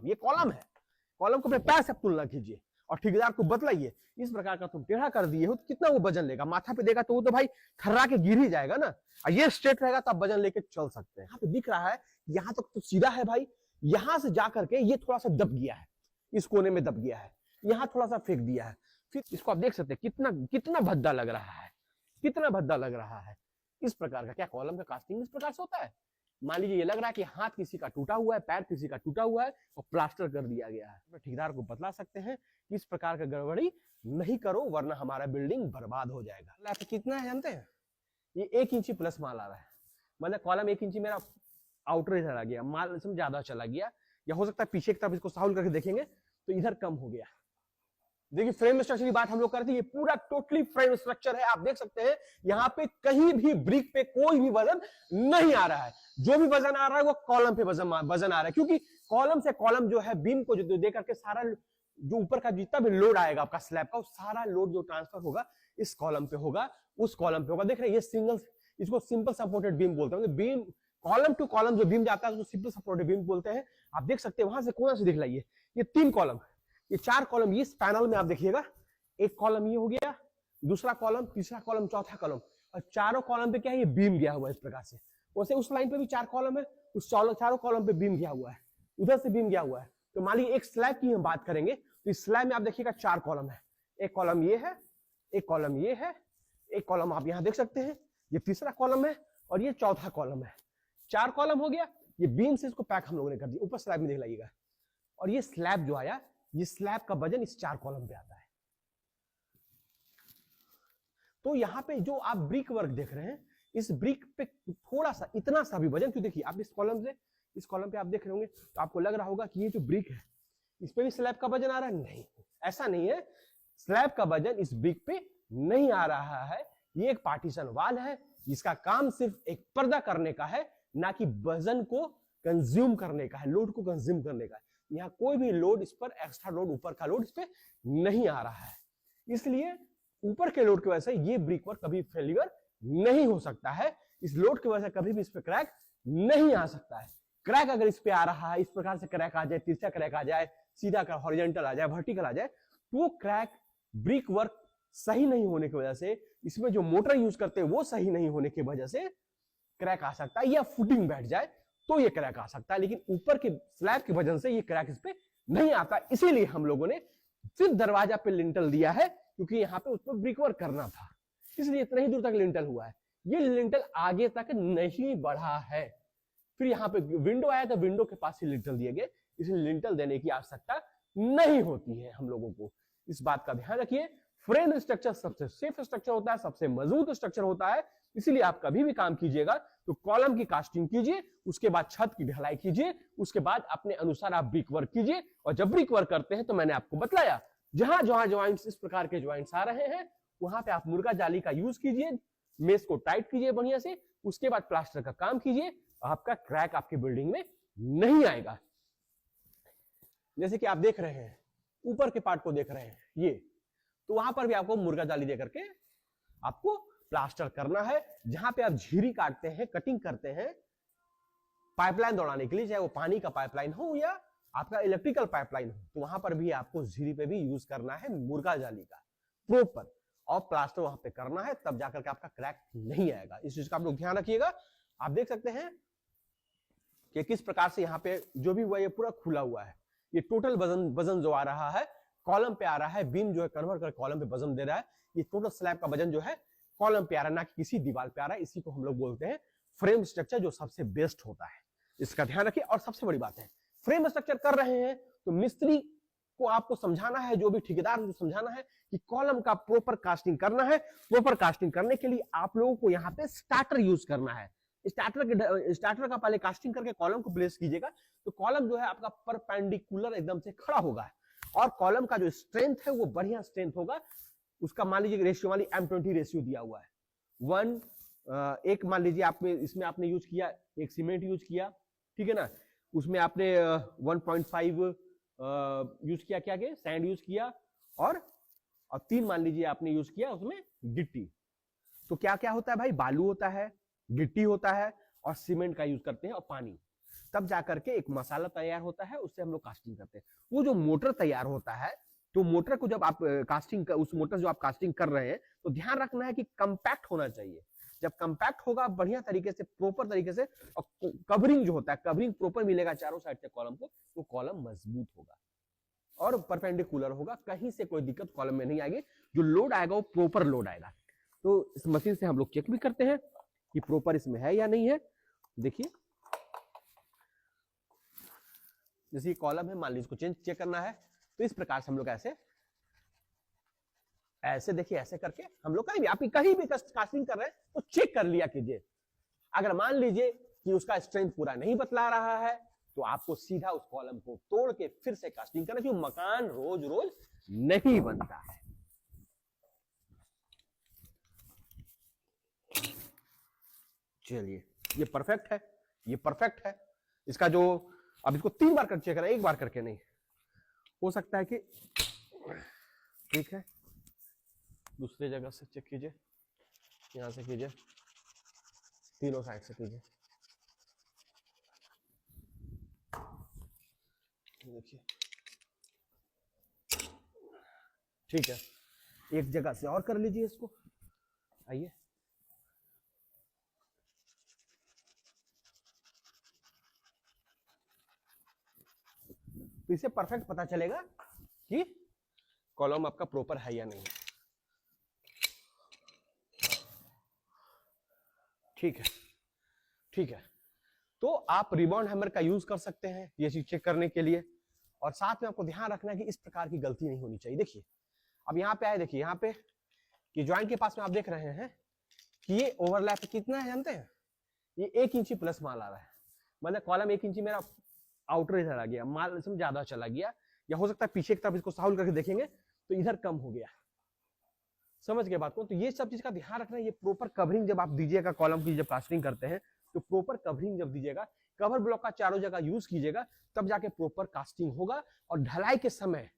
ये कॉलम है, कॉलम को अपने पैर से तुलना कीजिए और ठेकेदार को बतलाइए इस प्रकार का तुम टेढ़ा कर दिए हो तो कितना वो वजन लेगा, माथा पे देगा तो वो तो भाई खर्रा के गिर ही जाएगा ना, और ये स्ट्रेट रहेगा तब वजन लेके चल सकते हैं। यहाँ पे दिख रहा है यहां तक तो सीधा है भाई, यहां से जाकर के ये थोड़ा सा दब गया है, इस कोने में दब गया है, यहां थोड़ा सा फेंक दिया है, फिर इसको आप देख सकते हैं कितना कितना भद्दा लग रहा है, कितना भद्दा लग रहा है। इस प्रकार का क्या कॉलम का कास्टिंग इस प्रकार से होता है? मान लीजिए ये लग रहा है कि हाथ किसी का टूटा हुआ है, पैर किसी का टूटा हुआ है और प्लास्टर कर दिया गया है, तो ठेकेदार को बतला सकते हैं कि इस प्रकार का गड़बड़ी नहीं करो वरना हमारा बिल्डिंग बर्बाद हो जाएगा। तो कितना है जानते हैं? ये 1 इंची प्लस माल आ रहा है, मतलब कॉलम 1 इंची मेरा आउटर चला गया, माल इसमें ज्यादा चला गया, या हो सकता है पीछे की तरफ इसको साउल करके देखेंगे तो इधर कम हो गया। देखिए फ्रेम स्ट्रक्चर की बात हम लोग करते हैं, ये पूरा टोटली फ्रेम स्ट्रक्चर है, आप देख सकते हैं यहाँ पे कहीं भी ब्रिक पे कोई भी वजन नहीं आ रहा है, जो भी वजन आ रहा है वो कॉलम पे वजन आ रहा है, क्योंकि कॉलम से कॉलम जो है बीम को जो दे करके सारा जो ऊपर का जितना भी लोड आएगा आपका स्लैब का, सारा लोड जो ट्रांसफर होगा इस कॉलम पे होगा, उस कॉलम पे होगा। देख रहे हैं ये सिंगल, इसको सिंपल सपोर्टेड बीम बोलते हैं, बीम कॉलम टू कॉलम जो बीम जाता है उसको सिंपल सपोर्टेड बीम बोलते हैं। आप देख सकते हैं वहां से कोना से दिखलाइए, ये 3 कॉलम, ये 4 कॉलम, इस पैनल में आप देखिएगा, एक कॉलम ये हो गया, दूसरा कॉलम, तीसरा कॉलम, चौथा कॉलम, और चारों कॉलम पे क्या है, ये बीम गया हुआ है इस प्रकार से। वैसे उस लाइन पे भी 4 कॉलम है, उस चारों कॉलम पे बीम गया हुआ है, उधर से बीम गया हुआ है। तो मान लीजिए एक स्लैब की हम बात करेंगे तो इस स्लैब में आप देखिएगा 4 कॉलम है, एक कॉलम ये है, एक कॉलम ये है, एक कॉलम आप यहां देख सकते हैं, ये तीसरा कॉलम है और ये चौथा कॉलम है। 4 कॉलम हो गया, ये बीम से इसको पैक हम लोगों ने कर दिया, ऊपर स्लैब में देख लाइएगा, और ये स्लैब जो आया, ये स्लैब का वजन इस 4 कॉलम पे आता है। तो यहां पे जो आप ब्रिक वर्क देख रहे हैं, इस ब्रिक पे थोड़ा सा इतना सा भी वजन, क्यों देखिए आप इस कॉलम से इस कॉलम पे आप देख रहे होंगे तो आपको लग रहा होगा कि ये जो ब्रिक है इस पे भी स्लैब का वजन आ रहा है, नहीं, ऐसा नहीं है, स्लैब का वजन इस ब्रिक पे नहीं आ रहा है। ये एक पार्टीशन वाल है जिसका काम सिर्फ एक पर्दा करने का है, ना कि वजन को कंज्यूम करने का है, लोड को कंज्यूम करने का है। यहाँ कोई भी लोड इस पर, एक्स्ट्रा लोड, ऊपर का लोड इस पे नहीं आ रहा है, इसलिए ऊपर के लोड की वजह से ये ब्रिक वर्क कभी फेलियर नहीं हो सकता है, इस लोड की वजह से कभी भी इस पे क्रैक नहीं आ सकता है। क्रैक अगर इस पे आ रहा है, इस प्रकार से क्रैक आ जाए, तिरछा क्रैक आ जाए, सीधा का हॉरिजॉन्टल आ जाए, वर्टिकल आ जाए, तो क्रैक ब्रिक वर्क सही नहीं होने की वजह से, इसमें जो मोटर यूज करते हैं वो सही नहीं होने की वजह से क्रैक आ सकता है, या फुटिंग बैठ जाए तो ये क्रैक आ सकता है, लेकिन ऊपर के स्लैब की वजह से ये क्रैक इस पे नहीं आता। इसीलिए हम लोगों ने सिर्फ दरवाजा पे लिंटल दिया है, क्योंकि यहाँ पे उसमें ब्रिक वर्क करना था, इसलिए इतना ही दूर तक लिंटल हुआ है, ये लिंटल आगे तक नहीं बढ़ा है। फिर यहाँ पे विंडो आया तो विंडो के पास ही लिंटल दिए गए, इसलिए लिंटल देने की आवश्यकता नहीं होती है हम लोगों को, इस बात का ध्यान रखिए। फ्रेम स्ट्रक्चर सबसे सेफ स्ट्रक्चर होता है, सबसे मजबूत स्ट्रक्चर होता है, इसीलिए आप कभी भी काम कीजिएगा तो कॉलम की कास्टिंग कीजिए, उसके बाद छत की ढलाई कीजिए, उसके बाद अपने अनुसार आप ब्रिक वर्क कीजिए, और जब ब्रिक वर्क करते हैं तो मैंने आपको बतलाया जहां जहां ज्वाइंट्स इस प्रकार के ज्वाइंट्स आ रहे हैं वहां पे आप मुर्गा जाली का यूज कीजिए, मेस को टाइट कीजिए बढ़िया से, उसके बाद प्लास्टर का काम कीजिए, आपका क्रैक आपकी बिल्डिंग में नहीं आएगा। जैसे कि आप देख रहे हैं ऊपर के पार्ट को देख रहे हैं ये, तो वहां पर भी आपको मुर्गा जाली देकर के आपको प्लास्टर करना है। जहां पे आप झिरी काटते हैं, कटिंग करते हैं पाइपलाइन दौड़ाने के लिए, चाहे वो पानी का पाइपलाइन हो या आपका इलेक्ट्रिकल पाइपलाइन हो, तो वहां पर भी आपको झिरी पे भी यूज करना है मुर्गा जाली का प्रॉपर, और प्लास्टर वहां पे करना है, तब जाकर के आपका क्रैक नहीं आएगा। इस चीज का आप लोग ध्यान रखिएगा। आप देख सकते हैं कि किस प्रकार से यहाँ पे जो भी हुआ ये पूरा खुला हुआ है, ये टोटल वजन जो आ रहा है कॉलम पे आ रहा है, बीम जो है कन्वर्ट कर कॉलम पे वजन दे रहा है, ये टोटल स्लैब का वजन जो है कॉलम पे आ रहा है, ना कि किसी दीवार पे आ रहा है। इसी को हम लोग बोलते हैं फ्रेम स्ट्रक्चर, जो सबसे बेस्ट होता है, इसका ध्यान रखिए। और सबसे बड़ी बात है, फ्रेम स्ट्रक्चर कर रहे हैं तो मिस्त्री को आपको समझाना है, जो भी ठेकेदार को समझाना है कि कॉलम का प्रॉपर कास्टिंग करना है। प्रॉपर कास्टिंग करने के लिए आप लोगों को यहाँ पे स्टार्टर यूज करना है। स्टार्टर का पहले कास्टिंग करके कॉलम को प्लेस कीजिएगा, तो कॉलम जो है आपका परपेंडिकुलर एकदम से खड़ा होगा, और कॉलम का जो स्ट्रेंथ है वो बढ़िया स्ट्रेंथ होगा। उसका मान लीजिए रेशियो वाली M20 रेशियो दिया हुआ है, 1 एक मान लीजिए आप इसमें आपने यूज किया, एक सीमेंट यूज किया, ठीक है ना, उसमें आपने 1.5 यूज किया, क्या क्या सैंड यूज किया, और 3 मान लीजिए आपने यूज किया उसमें गिट्टी। तो क्या क्या होता है भाई, बालू होता है, गिट्टी होता है, और सीमेंट का यूज करते हैं, और पानी। तब जाकर के एक मसाला तैयार होता है, उससे हम लोग कास्टिंग करते हैं। वो जो मोटर तैयार होता है, तो मोटर को जब आप कास्टिंग उस मोटर जो आप कास्टिंग कर रहे हैं, तो ध्यान रखना है कि कंपैक्ट होना चाहिए। जब कंपैक्ट होगा बढ़िया तरीके से, प्रॉपर तरीके से, और कवरिंग जो होता है, कवरिंग प्रॉपर मिलेगा चारों साइड से कॉलम को, तो कॉलम मजबूत होगा और परपेंडिकुलर होगा, कहीं से कोई दिक्कत कॉलम में नहीं आएगी। जो लोड आएगा वो प्रॉपर लोड आएगा। तो इस मशीन से हम लोग चेक भी करते हैं कि प्रॉपर इसमें है या नहीं है। देखिए जैसे ये कॉलम है, मान लीजिए इसको चेक करना है, तो इस प्रकार से हम लोग ऐसे देखिए, ऐसे करके हम लोग कहीं भी कास्टिंग कर रहे हैं तो चेक कर लिया कीजिए। अगर मान लीजिए कि उसका स्ट्रेंथ पूरा नहीं बतला रहा है, तो आपको सीधा उस कॉलम को तोड़ के फिर से कास्टिंग करना, क्योंकि मकान रोज रोज नहीं बनता है। चलिए ये परफेक्ट है, ये परफेक्ट है। इसका जो अब इसको 3 बार कर चेक करें, 1 बार करके नहीं। हो सकता है कि ठीक है, दूसरी जगह से चेक कीजिए, यहां से कीजिए, तीनों साइड से कीजिए। देखिए ठीक है, एक जगह से और कर लीजिए इसको। आइए तो इससे परफेक्ट पता चलेगा कि कॉलम आपका प्रॉपर है या नहीं। ठीक है, ठीक है। तो आप रिबॉन्ड हैमर का यूज कर सकते हैं ये चीज चेक करने के लिए, और साथ में आपको ध्यान रखना है कि इस प्रकार की गलती नहीं होनी चाहिए। देखिए अब यहाँ पे आए, देखिए यहाँ पे कि ज्वाइंट के पास में आप देख रहे हैं कि ये ओवरलैप कितना है जानते हैं, ये 1 इंची प्लस माल आ रहा है। मतलब कॉलम 1 इंची मेरा आउटर इधर आ गया, माल इसमें ज्यादा चला गया, या हो सकता है पीछे की तरफ इसको साउल करके देखेंगे तो इधर कम हो गया। समझ गए बात को? तो ये सब चीज का ध्यान रखना है। ये प्रॉपर कवरिंग जब आप दीजिएगा कॉलम की, जब कास्टिंग करते हैं तो प्रॉपर कवरिंग जब दीजिएगा, कवर ब्लॉक का चारों जगह यूज कीजिएगा, तब जाके प्रॉपर कास्टिंग होगा। और ढलाई के समय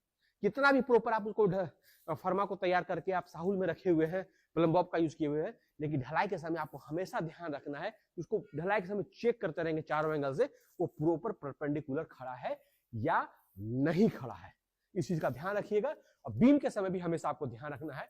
कितना भी प्रॉपर आप उसको फर्मा को तैयार करके आप साहुल में रखे हुए हैं, प्लम्बॉब का यूज किए हुए हैं, लेकिन ढलाई के समय आपको हमेशा ध्यान रखना है, उसको ढलाई के समय चेक करते रहेंगे चारों एंगल से, वो प्रॉपर परपेंडिकुलर खड़ा है या नहीं खड़ा है। इस चीज का ध्यान रखिएगा। और बीम के समय भी हमेशा आपको ध्यान रखना है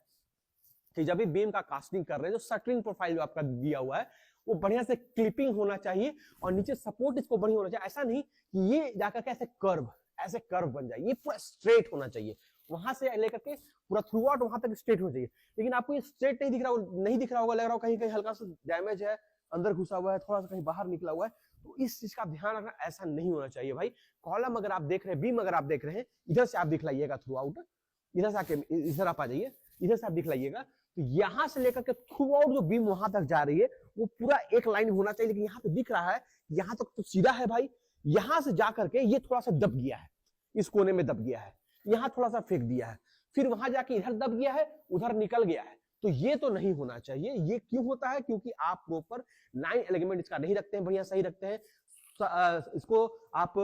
कि जब भी बीम का कास्टिंग कर रहे हैं, जो शटरिंग प्रोफाइल जो आपका दिया हुआ है वो बढ़िया से क्लिपिंग होना चाहिए, और नीचे सपोर्ट इसको बढ़िया होना चाहिए। ऐसा नहीं कि ये जाकर के ऐसे कर्व बन जाए, ये पूरा स्ट्रेट होना चाहिए, वहां से लेकर के पूरा थ्रू आउट वहां तक स्ट्रेट होना चाहिए। लेकिन आपको ये स्ट्रेट नहीं दिख रहा होगा, लग रहा होगा कहीं कहीं हल्का सा डैमेज है, अंदर घुसा हुआ है, थोड़ा सा कहीं बाहर निकला हुआ है। तो इस चीज का ध्यान रखना, ऐसा नहीं होना चाहिए भाई। कॉलम अगर आप देख रहे हैं, बीम अगर आप देख रहे हैं, इधर से आप दिखलाइएगा थ्रू आउट, इधर से आके इधर आप आ जाइए, इधर से आप दिखलाइएगा, तो यहां से लेकर के थ्रू आउट जो बीम वहां तक जा रही है वो पूरा एक लाइन होना चाहिए। लेकिन यहाँ पे दिख रहा है यहाँ तक तो सीधा है भाई, यहां से जाकर के ये थोड़ा सा दब गया है, इस कोने में दब गया है, यहाँ थोड़ा सा फेंक दिया है, फिर वहां जाके इधर दब गया है, उधर निकल गया है। तो ये तो नहीं होना चाहिए। ये क्यों होता है? क्योंकि आप प्रॉपर लाइन एलिमेंट इसका नहीं रखते हैं, बढ़िया सही रखते हैं। इसको आप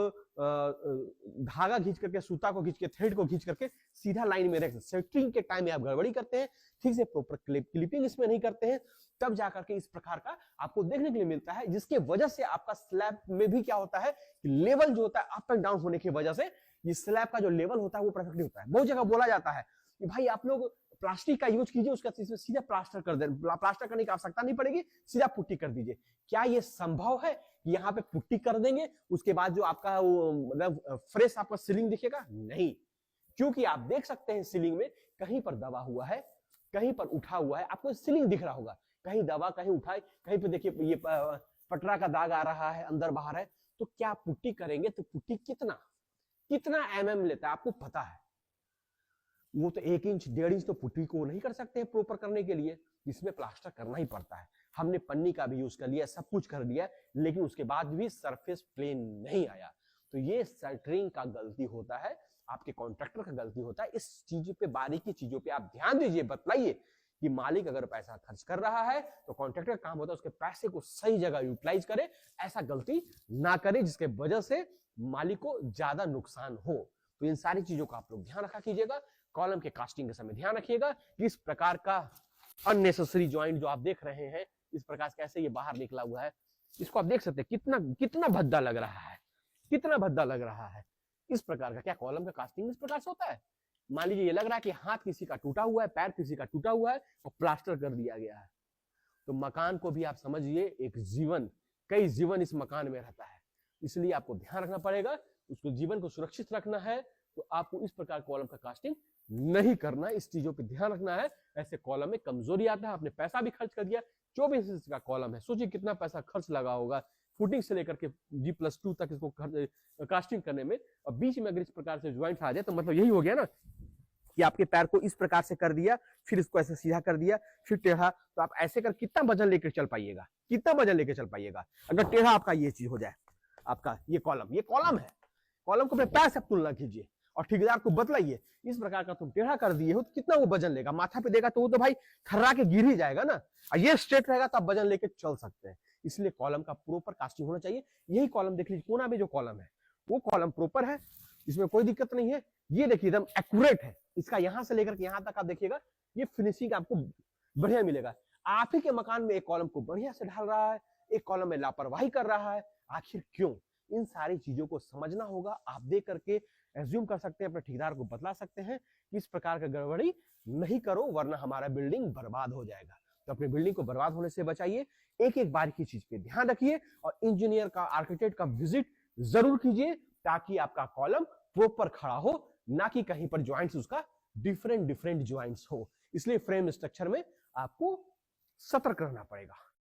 धागा खींच करके, सूता को खींच के, थ्रेड को खींच करके सीधा लाइन में रख, सेटिंग के टाइम में आप गड़बड़ी करते हैं, ठीक से प्रॉपर क्लिपिंग इसमें नहीं करते हैं, तब जाकर के इस प्रकार का आपको देखने के लिए मिलता है। जिसके वजह से आपका स्लैब में भी क्या होता है, लेवल जो होता है अप एंड डाउन होने की वजह से ये स्लैब का जो लेवल होता है वो परफेक्ट नहीं होता है। बहुत जगह बोला जाता है कि भाई आप लोग प्लास्टिक का यूज कीजिए, उसका सीधा प्लास्टर कर दे, प्लास्टर करने की आवश्यकता नहीं पड़ेगी, सीधा पुट्टी कर दीजिए। क्या ये संभव है कि यहाँ पे पुट्टी कर देंगे उसके बाद जो आपका वो मतलब फ्रेश आपका सीलिंग दिखेगा? नहीं, क्योंकि आप देख सकते हैं सीलिंग में कहीं पर दबा हुआ है, कहीं पर उठा हुआ है, आपको सीलिंग दिख रहा होगा, कहीं दबा कहीं उठाए, कहीं पे देखिए ये पटरा का दाग आ रहा है, अंदर बाहर है। तो क्या पुट्टी करेंगे तो पुट्टी कितना mm लेता है आपको पता है? वो तो 1 इंच 1.5 इंच तो पुट्टी को नहीं कर सकते हैं प्रॉपर करने के लिए, इसमें प्लास्टर करना ही पड़ता है। हमने पन्नी का भी यूज कर लिया, सब कुछ कर लिया, लेकिन उसके बाद भी सरफेस प्लेन नहीं आया। तो ये शटरिंग का गलती होता है, आपके कॉन्ट्रैक्टर का गलती होता है। इस चीज पे, बारीकी चीजों पे आप ध्यान दीजिए, बतलाइए कि मालिक अगर पैसा खर्च कर रहा है तो कॉन्ट्रैक्टर का काम होता है उसके पैसे को सही जगह यूटिलाइज करे, ऐसा गलती ना करे जिसके वजह से मालिक को ज्यादा नुकसान हो। तो इन सारी चीजों का आप लोग ध्यान रखा कीजिएगा। कॉलम के कास्टिंग के समय ध्यान रखिएगा कि इस प्रकार का अननेसेसरी ज्वाइंट जो आप देख रहे हैं, इस प्रकार से कैसे ये बाहर निकला हुआ है, इसको आप देख सकते हैं कितना भद्दा लग रहा है। कितना भद्दा लग रहा है। इस प्रकार का क्या कॉलम का कास्टिंग इस प्रकार से होता है। मान लीजिए ये लग रहा है कि हाथ किसी का टूटा हुआ है, पैर किसी का टूटा हुआ है और प्लास्टर कर दिया गया है। तो मकान को भी आप समझिए एक जीवन, कई जीवन इस मकान में रहता है, इसलिए आपको ध्यान रखना पड़ेगा। उसको जीवन को सुरक्षित रखना है तो आपको इस प्रकार कॉलम का कास्टिंग नहीं करना है, इस चीजों पे ध्यान रखना है। ऐसे कॉलम में कमजोरी आता है, आपने पैसा भी खर्च कर दिया, 24 इंच का कॉलम है, सोचिए कितना पैसा खर्च लगा होगा फुटिंग से लेकर के G+2 तक इसको कास्टिंग करने में, और बीच में अगर इस प्रकार से ज्वाइंट आ जाए तो मतलब यही हो गया ना कि आपके पैर को इस प्रकार से कर दिया, फिर इसको ऐसे सीधा कर दिया, फिर टेढ़ा, तो आप ऐसे कर कितना वजन लेकर चल पाइएगा, कितना वजन लेकर चल पाइएगा अगर टेढ़ा आपका ये चीज हो जाए। आपका ये कॉलम है, कॉलम को अपने पैर से तुलना कीजिए और ठेकेदार को बतलाइए इस प्रकार का तुम टेढ़ा कर दिए हो तो कितना वो वजन लेगा, माथा पे देगा तो वो तो भाई थर्रा के गिर ही जाएगा ना, और ये स्ट्रेट रहेगा तो आप वजन लेके चल सकते हैं। इसलिए कॉलम का प्रॉपर कास्टिंग होना चाहिए। यही कॉलम देख लीजिए, कोना में जो कॉलम है वो कॉलम प्रॉपर है, इसमें कोई दिक्कत नहीं है। ये देखिए एकदम एक्यूरेट है, इसका यहां से लेकर के यहां तक आप देखिएगा ये फिनिशिंग आपको बढ़िया मिलेगा। आप ही के मकान में एक कॉलम को बढ़िया से ढाल रहा है, एक कॉलम में लापरवाही कर रहा है, आखिर क्यों? इन सारी चीजों को समझना होगा। आप देख करके एज्यूम कर सकते हैं, अपने ठेकेदार को बतला सकते हैं कि इस प्रकार का गड़बड़ी नहीं करो वरना हमारा बिल्डिंग बर्बाद हो जाएगा। तो अपनी बिल्डिंग को बर्बाद होने से बचाइए, एक एक बार की चीज पे ध्यान रखिए और इंजीनियर का, आर्किटेक्ट का विजिट जरूर कीजिए ताकि आपका कॉलम प्रॉपर खड़ा हो, ना कि कहीं पर ज्वाइंट्स उसका डिफरेंट ज्वाइंट्स हो। इसलिए फ्रेम स्ट्रक्चर में आपको सतर्क रहना पड़ेगा।